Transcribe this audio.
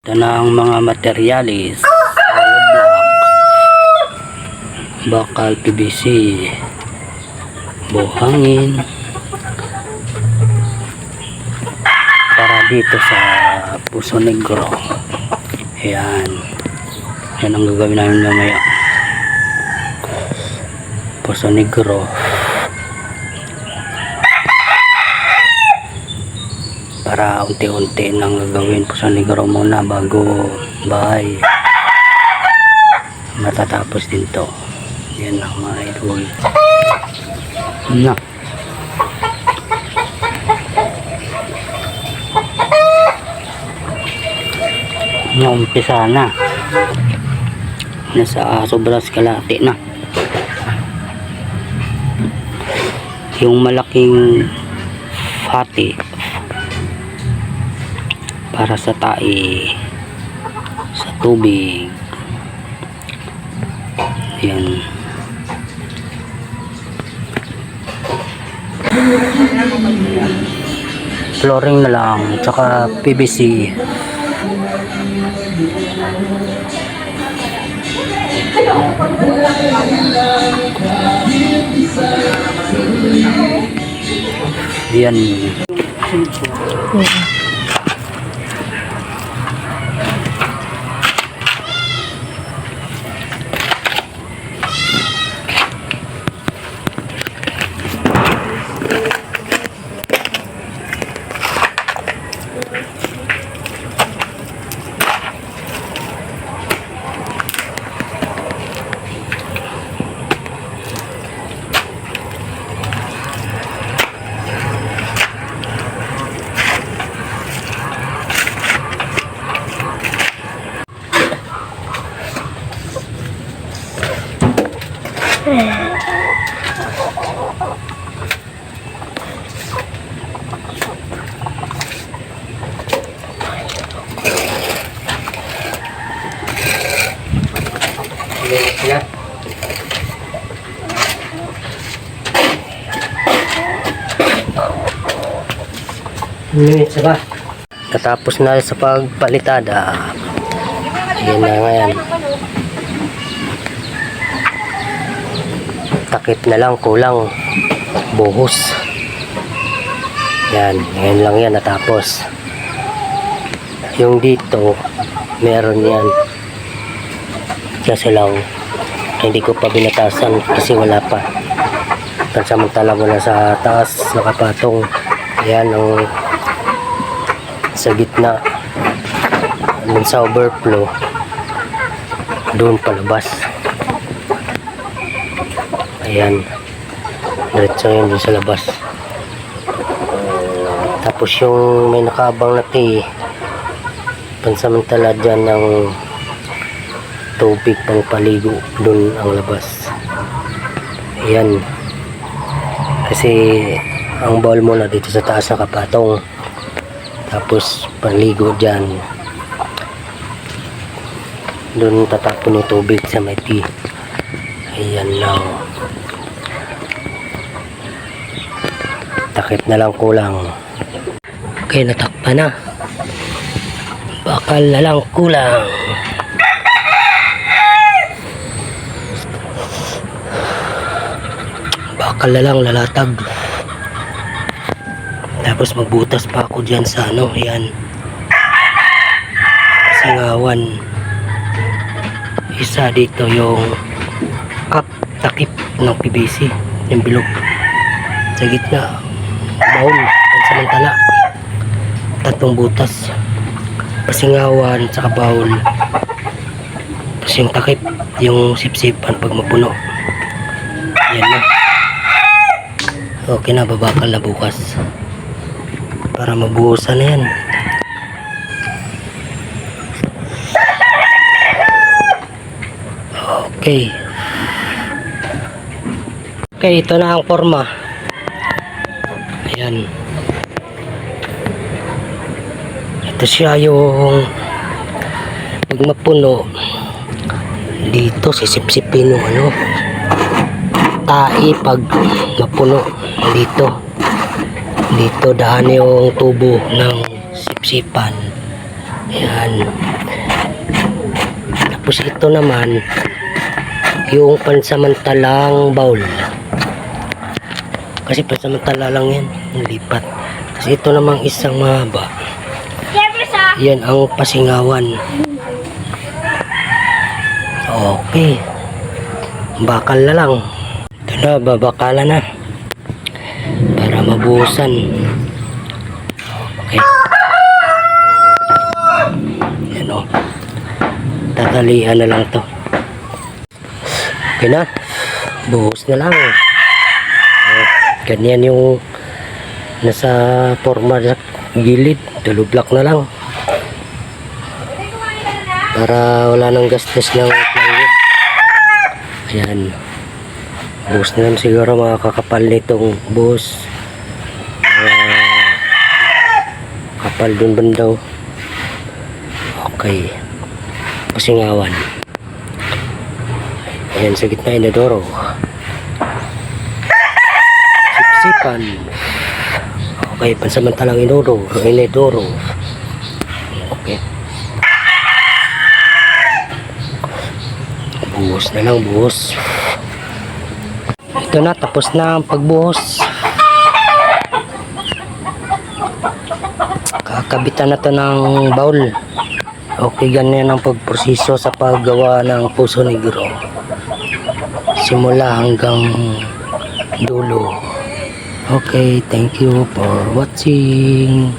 Ito na ang mga materialis. Hollow block, bakal PVC, buhangin para dito sa Puso Negro. Ayan, yan ang gagawin namin mamaya. Puso Negro para unti-unti nang gagawin. Puso Negro muna bago bahay matatapos din to. Yan ang mga idol na umpisa na, nasa sobrang kalahati na. Yung malaking hati para sa tae sa tubig. Yan. Flooring na lang tsaka PVC. Yan. Minutes ba? Katapos na sa pagpalitada. Yan na ngayon. Takip na lang, kulang buhos. Yan, ngayon lang yan natapos. Yung dito meron yan, kasi lang hindi ko pa binatasan kasi wala pa. Pansamantala mo na sa taas nakapatong. Yan ang sa gitna, dun sa overflow, doon palabas. Ayan, diretso yun dun sa labas. Tapos yung may nakaabang na pansamantala dyan ng tubig pang paligo, dun ang labas. Ayan, kasi ang bowl mo na dito sa taas nakapatong, tapos panligo dyan, dun tatapon yung tubig sa may tea. Ayan lang, takip na lang kulang. Okay, natakpan na, bakal na lang kulang. Bakal na lang lalatag. Tapos magbutas pa ako dyan sa ano, yan, singawan. Isa dito yung takip ng PVC, yung bilog sa gitna, baon, pansamantala, tatlong butas, pasingawan saka baul. Tapos yung takip, yung sipsipan pag mapuno. Yan na. Okay na, babakal na bukas para mabuhusan na yan. Okay. Okay, ito na ang forma. Ayan. Ito siya yung pag mapuno dito sisip-sipin yung ano, tae pag mapuno dito. Dito daan yung tubo ng sipsipan. Ayan. Tapos ito naman yung pansamantalang bowl. Kasi pansamantala lang yan, yung lipat. Kasi ito namang isang mahaba. Yan ang pasingawan. Okay. Bakal na lang. Ito na, babakala na. Para mabuhusan. Okay. Yan o. Tatalian na lang to. Okay na. Buhos na lang. Ganyan yung nasa forma sa gilid. Dulublak na lang. Para wala nang gastos ng plywood. Ayan. Buhos na lang siguro mga kakapal nitong buhos. Kapal dun bandaw. Okay. Pasingawan. Ayan sa gitna inodoro. Sipsipan. Okay, pansamantalang inodoro. Okay. Buhos na lang, buhos. Ito na, tapos na ang pagbuhos. Kakabitan na to ng bowl. Okay, ganyan ang pagproseso sa paggawa ng Puso Negro. Simula hanggang dulo. Okay, thank you for watching.